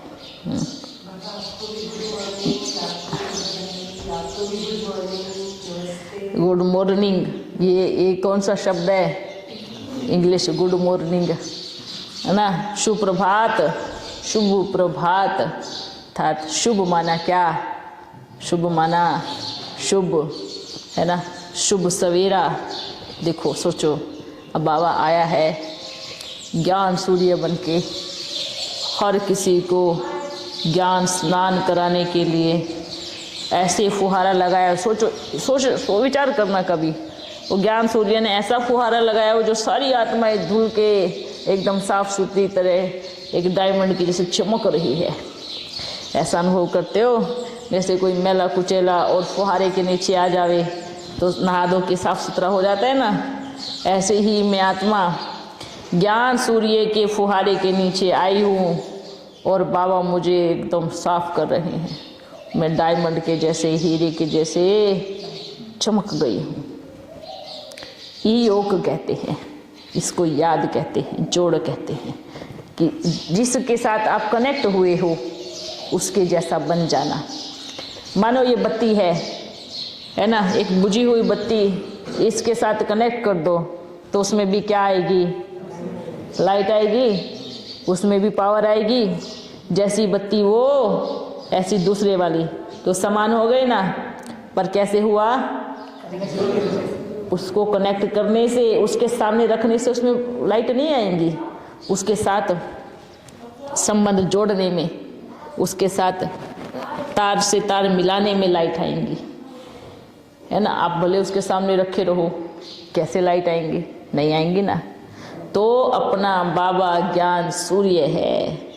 गुड मॉर्निंग, ये कौन सा शब्द है? इंग्लिश गुड मॉर्निंग है ना। शुभ प्रभात, शुभ प्रभात, अर्थात शुभ माना क्या? शुभ माना शुभ, है ना, शुभ सवेरा। देखो सोचो, अब बाबा आया है ज्ञान सूर्य बन के हर किसी को ज्ञान स्नान कराने के लिए ऐसे फुहारा लगाया। सोचो विचार करना कभी, वो ज्ञान सूर्य ने ऐसा फुहारा लगाया हो जो सारी आत्माएं धुल के एकदम साफ सुथरी तरह एक डायमंड की जैसे चमक रही है। ऐसा अनुभव करते हो जैसे कोई मैला कुचेला और फुहारे के नीचे आ जावे तो नहा धो के साफ सुथरा हो जाता है ना। ऐसे ही मैं आत्मा ज्ञान सूर्य के फुहारे के नीचे आई हूँ और बाबा मुझे एकदम साफ कर रहे हैं। मैं डायमंड के जैसे, हीरे के जैसे चमक गई हूँ। ये योग कहते हैं, इसको याद कहते हैं, जोड़ कहते हैं कि जिसके साथ आप कनेक्ट हुए हो उसके जैसा बन जाना। मानो ये बत्ती है ना, एक बुझी हुई बत्ती, इसके साथ कनेक्ट कर दो तो उसमें भी क्या आएगी? लाइट आएगी, उसमें भी पावर आएगी। जैसी बत्ती वो ऐसी दूसरे वाली, तो समान हो गई ना। पर कैसे हुआ? उसको कनेक्ट करने से, उसके सामने रखने से उसमें लाइट नहीं आएंगी। उसके साथ संबंध जोड़ने में, उसके साथ तार से तार मिलाने में लाइट आएंगी, है ना। आप भले उसके सामने रखे रहो, कैसे लाइट आएंगी? नहीं आएंगी ना। तो अपना बाबा ज्ञान सूर्य है,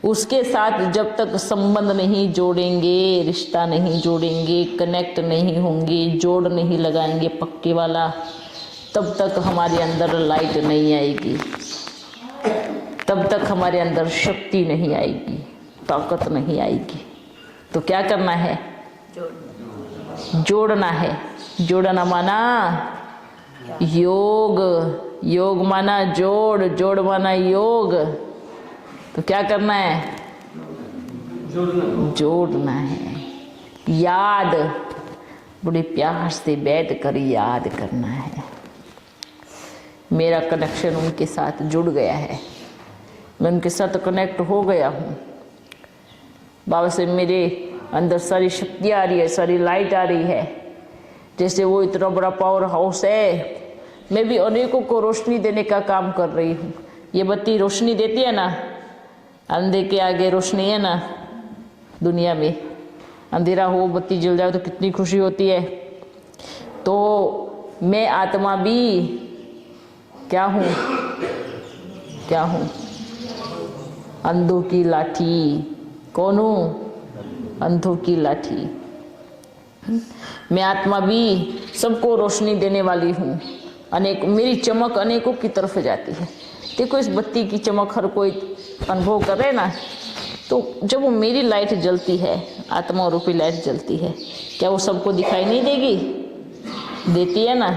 उसके साथ जब तक संबंध नहीं जोड़ेंगे, रिश्ता नहीं जोड़ेंगे, कनेक्ट नहीं होंगे, जोड़ नहीं लगाएंगे पक्के वाला, तब तक हमारे अंदर लाइट नहीं आएगी, तब तक हमारे अंदर शक्ति नहीं आएगी, ताकत नहीं आएगी। तो क्या करना है? जोड़ना है। जोड़ना माना योग, योग माना जोड़, जोड़ माना योग। तो क्या करना है? जोड़ना है। याद, बड़े प्यार से बैठ कर याद करना है। मेरा कनेक्शन उनके साथ जुड़ गया है, मैं उनके साथ कनेक्ट हो गया हूँ। बाबा से मेरे अंदर सारी शक्ति आ रही है, सारी लाइट आ रही है। जैसे वो इतना बड़ा पावर हाउस है, मैं भी अनेकों को रोशनी देने का काम कर रही हूँ। ये बत्ती रोशनी देती है ना, अंधे के आगे रोशनी है ना। दुनिया में अंधेरा हो, बत्ती जल जाए तो कितनी खुशी होती है। तो मैं आत्मा भी क्या हूँ? क्या हूँ? अंधों की लाठी। कौन हूँ? अंधों की लाठी। मैं आत्मा भी सबको रोशनी देने वाली हूँ। अनेक, मेरी चमक अनेकों की तरफ जाती है। देखो इस बत्ती की चमक हर कोई अनुभव कर रहे ना। तो जब वो मेरी लाइट जलती है, आत्मा रूपी लाइट जलती है, क्या वो सबको दिखाई नहीं देगी? देती है ना।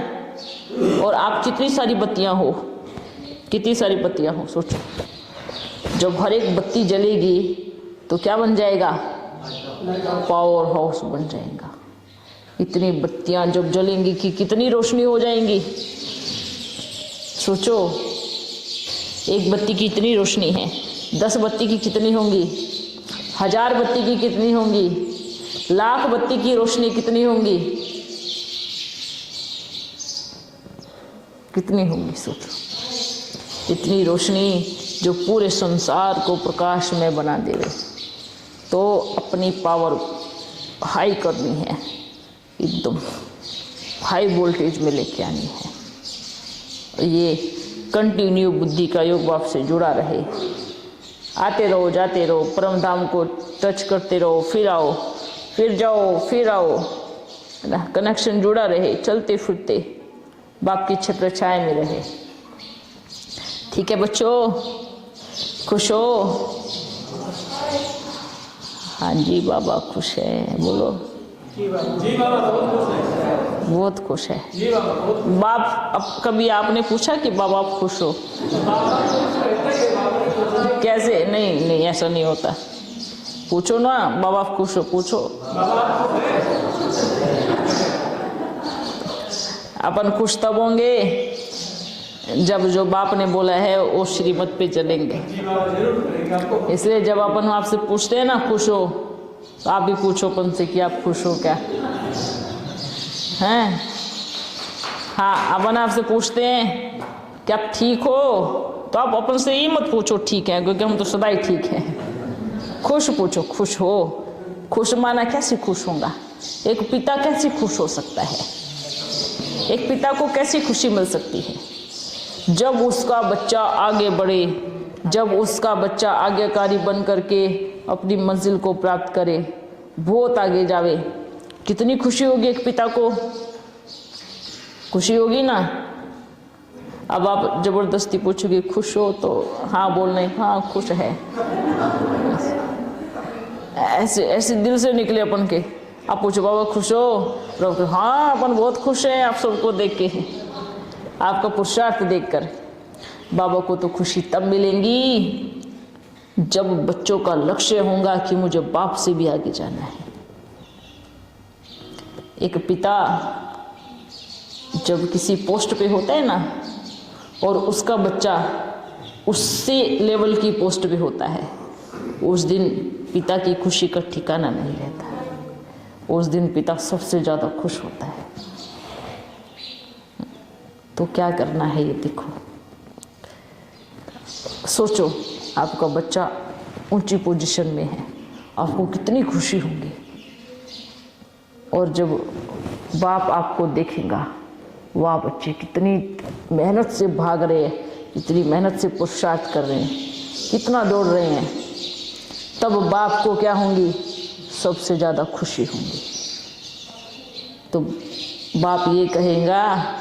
और आप कितनी सारी बत्तियाँ हो, कितनी सारी बत्तियाँ हो, सोचो। जब हर एक बत्ती जलेगी तो क्या बन जाएगा? पावर हाउस बन जाएगा। इतनी बत्तियाँ जब जलेंगी कि कितनी रोशनी हो जाएंगी। सोचो, एक बत्ती की इतनी रोशनी है, 10 बत्ती की कितनी होंगी, 1000 बत्ती की कितनी होंगी, लाख बत्ती की रोशनी कितनी होंगी, कितनी होंगी? सोचो, इतनी रोशनी जो पूरे संसार को प्रकाश में बना देवे। तो अपनी पावर हाई करनी है, एकदम हाई वोल्टेज में लेके आनी है। ये कंटिन्यू बुद्धि का योग भाव से जुड़ा रहे। आते रहो, जाते रहो, परम धाम को टच करते रहो, फिर आओ, फिर जाओ, फिर आओ, है ना। कनेक्शन जुड़ा रहे, चलते फिरते बाप की छत्र छाया में रहे। ठीक है बच्चों, खुश हो? हाँ जी बाबा खुश है, बोलो। जी बाबा बहुत खुश है। बहुत खुश है। जी बाबा बहुत। बाप, अब कभी आपने पूछा कि बाबा आप खुश हो? कैसे? नहीं नहीं, ऐसा नहीं होता। पूछो ना, बाबा आप खुश हो, पूछो। अपन खुश तब होंगे जब जो बाप ने बोला है वो श्रीमत पे चलेंगे। इसलिए जब अपन आपसे पूछते हैं ना खुश हो, तो आप भी पूछो अपन से कि आप खुश हो क्या, हैं? हाँ, अपन आपसे पूछते हैं कि आप ठीक हो, तो आप अपन से ये मत पूछो ठीक है, क्योंकि हम तो सदा ही ठीक हैं। खुश पूछो, खुश हो। खुश माना कैसे खुश होगा? एक पिता कैसे खुश हो सकता है? एक पिता को कैसी खुशी मिल सकती है? जब उसका बच्चा आगे बढ़े, जब उसका बच्चा आज्ञाकारी बन करके अपनी मंजिल को प्राप्त करे, बहुत आगे जावे, कितनी खुशी होगी एक पिता को? खुशी होगी ना। अब आप जबरदस्ती पूछोगे खुश हो, तो हाँ बोलने, हाँ खुश है, ऐसे ऐसे दिल से निकले अपन के। आप पूछो बाबा खुश हो, तो हाँ अपन बहुत खुश हैं आप सबको देख के, आपका पुरुषार्थ देखकर। बाबा को तो खुशी तब मिलेंगी जब बच्चों का लक्ष्य होगा कि मुझे बाप से भी आगे जाना है। एक पिता जब किसी पोस्ट पे होता है ना, और उसका बच्चा उससे लेवल की पोस्ट पे होता है, उस दिन पिता की खुशी का ठिकाना नहीं रहता। उस दिन पिता सबसे ज़्यादा खुश होता है। तो क्या करना है ये देखो, सोचो, आपका बच्चा ऊंची पोजीशन में है, आपको कितनी खुशी होगी। और जब बाप आपको देखेगा, वाह बच्चे कितनी मेहनत से भाग रहे हैं, कितनी मेहनत से पुरुषार्थ कर रहे हैं, कितना दौड़ रहे हैं, तब बाप को क्या होंगी? सबसे ज़्यादा खुशी होंगी। तो बाप ये कहेगा,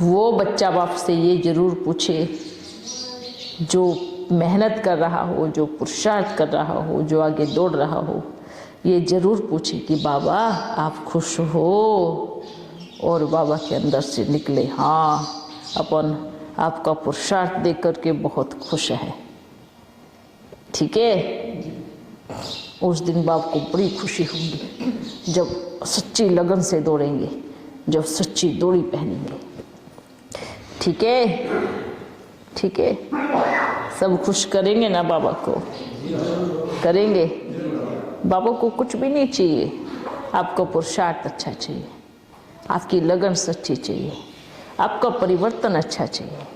वो बच्चा बाप से ये जरूर पूछे जो मेहनत कर रहा हो, जो पुरुषार्थ कर रहा हो, जो आगे दौड़ रहा हो, ये जरूर पूछे कि बाबा आप खुश हो। और बाबा के अंदर से निकले, हाँ अपन आपका पुरुषार्थ देख करके बहुत खुश है। ठीक है, उस दिन बाप को बड़ी खुशी होगी जब सच्ची लगन से दौड़ेंगे, जब सच्ची डोरी पहनेंगे। ठीक है, ठीक है, सब खुश करेंगे ना बाबा को? करेंगे। बाबा को कुछ भी नहीं चाहिए, आपका पुरुषार्थ अच्छा चाहिए, आपकी लगन सच्ची चाहिए, आपका परिवर्तन अच्छा चाहिए।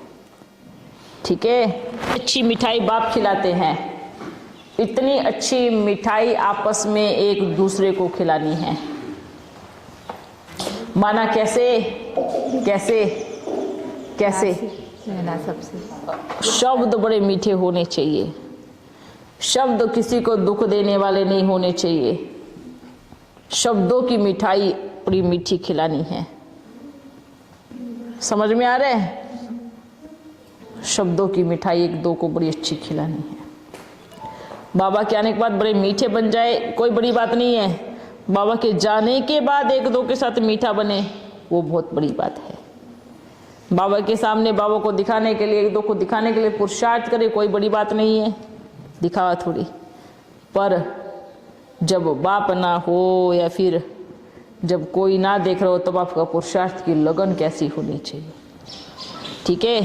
ठीक है, अच्छी मिठाई बाप खिलाते हैं, इतनी अच्छी मिठाई आपस में एक दूसरे को खिलानी है। माना कैसे? कैसे? कैसे? सबसे शब्द बड़े मीठे होने चाहिए, शब्द किसी को दुख देने वाले नहीं होने चाहिए। शब्दों की मिठाई बड़ी मीठी खिलानी है। समझ में आ रहा है? शब्दों की मिठाई एक दो को बड़ी अच्छी खिलानी है। बाबा के आने के बाद बड़े मीठे बन जाए कोई बड़ी बात नहीं है, बाबा के जाने के बाद एक दो के साथ मीठा बने वो बहुत बड़ी बात है। बाबा के सामने बाबा को दिखाने के लिए, एक दो को दिखाने के लिए पुरुषार्थ करे, कोई बड़ी बात नहीं है, दिखावा थोड़ी। पर जब बाप ना हो या फिर जब कोई ना देख रहा हो, तब आपका पुरुषार्थ की लगन कैसी होनी चाहिए। ठीक है,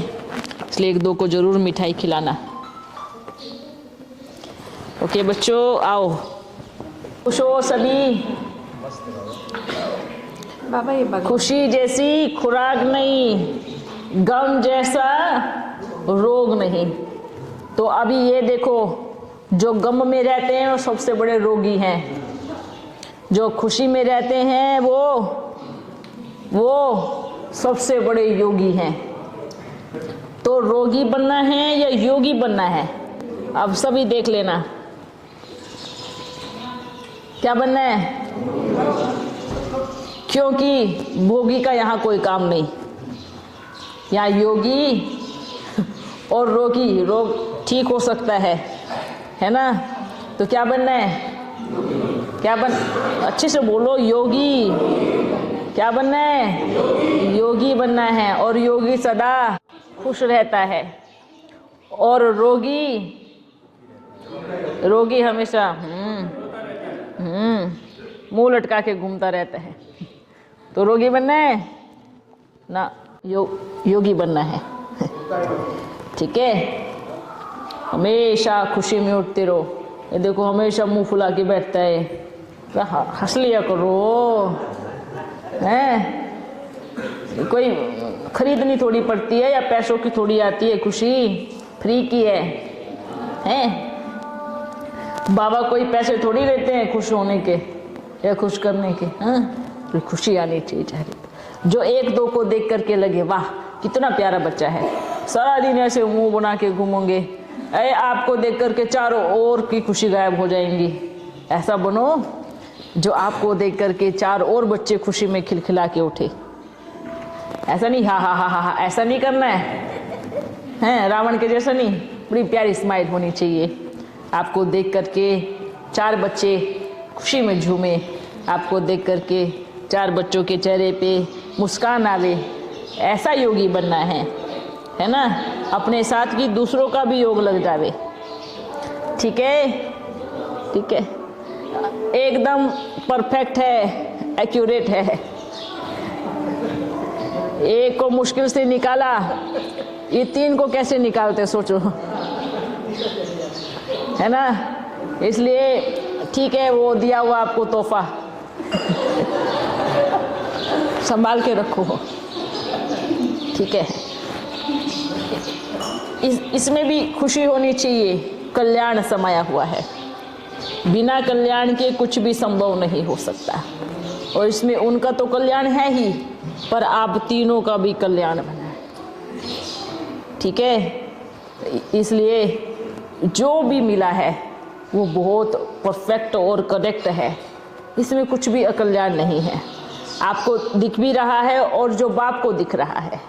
इसलिए एक दो को जरूर मिठाई खिलाना। ओके बच्चों, आओ खुश हो सभी। बाबा ये खुशी जैसी खुराक नहीं, गम जैसा रोग नहीं। तो अभी ये देखो, जो गम में रहते हैं वो सबसे बड़े रोगी हैं, जो खुशी में रहते हैं वो सबसे बड़े योगी हैं। तो रोगी बनना है या योगी बनना है? अब सभी देख लेना क्या बनना है, क्योंकि भोगी का यहाँ कोई काम नहीं, यहाँ योगी और रोगी, रोग ठीक हो सकता है ना। तो क्या बनना है, क्या बन, अच्छे से बोलो, योगी। क्या बनना है, योगी बनना है। और योगी सदा खुश रहता है, और रोगी हमेशा मुंह लटका के घूमता रहता है। तो रोगी बनना है ना, योगी बनना है। ठीक है, हमेशा खुशी में उठते रहो। ये देखो हमेशा मुंह फुला के बैठता है, तो हंस लिया करो, हैं? कोई खरीदनी थोड़ी पड़ती है या पैसों की थोड़ी आती है खुशी, फ्री की है, हैं? बाबा कोई पैसे थोड़ी लेते हैं खुश होने के या खुश करने के, हाँ? खुशी आनी चाहिए चेहरे। जो एक दो को देख करके लगे वाह कितना प्यारा बच्चा है, सारा दिन ऐसे मुंह बना के घूमोगे, अरे आपको देख करके चारों ओर की खुशी गायब हो जाएंगी। ऐसा बनो जो आपको देख करके चार और बच्चे खुशी में खिलखिला के उठे। ऐसा नहीं हा हा हा हा हा, ऐसा नहीं करना है, रावण के जैसा नहीं, बड़ी प्यारी स्माइल होनी चाहिए। आपको देख करके चार बच्चे खुशी में झूमे, आपको देख करके चार बच्चों के चेहरे पे मुस्कान आवे, ऐसा योगी बनना है ना। अपने साथ की दूसरों का भी योग लग जावे। ठीक है, ठीक है, एकदम परफेक्ट है, एक्यूरेट है। एक को मुश्किल से निकाला, ये तीन को कैसे निकालते सोचो, है ना। इसलिए ठीक है, वो दिया हुआ आपको तोहफा संभाल के रखो, ठीक है। इसमें भी खुशी होनी चाहिए, कल्याण समाया हुआ है, बिना कल्याण के कुछ भी संभव नहीं हो सकता। और इसमें उनका तो कल्याण है ही, पर आप तीनों का भी कल्याण बना है, ठीक है। इसलिए जो भी मिला है वो बहुत परफेक्ट और करेक्ट है, इसमें कुछ भी अकल्याण नहीं है। आपको दिख भी रहा है और जो बाप को दिख रहा है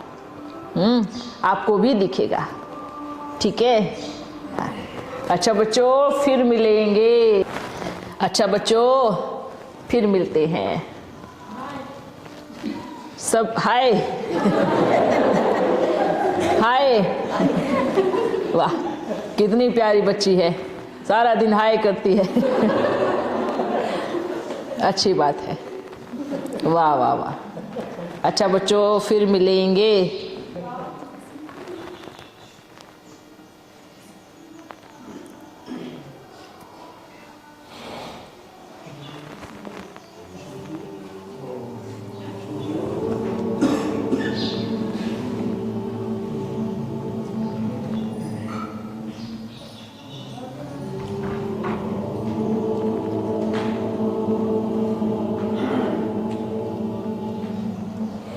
आपको भी दिखेगा, ठीक है। अच्छा बच्चों, फिर मिलेंगे। अच्छा बच्चों, फिर मिलते हैं। सब हाय हाय, वाह कितनी प्यारी बच्ची है, सारा दिन हाय करती है अच्छी बात है, वाह वाह वाह। अच्छा बच्चों, फिर मिलेंगे।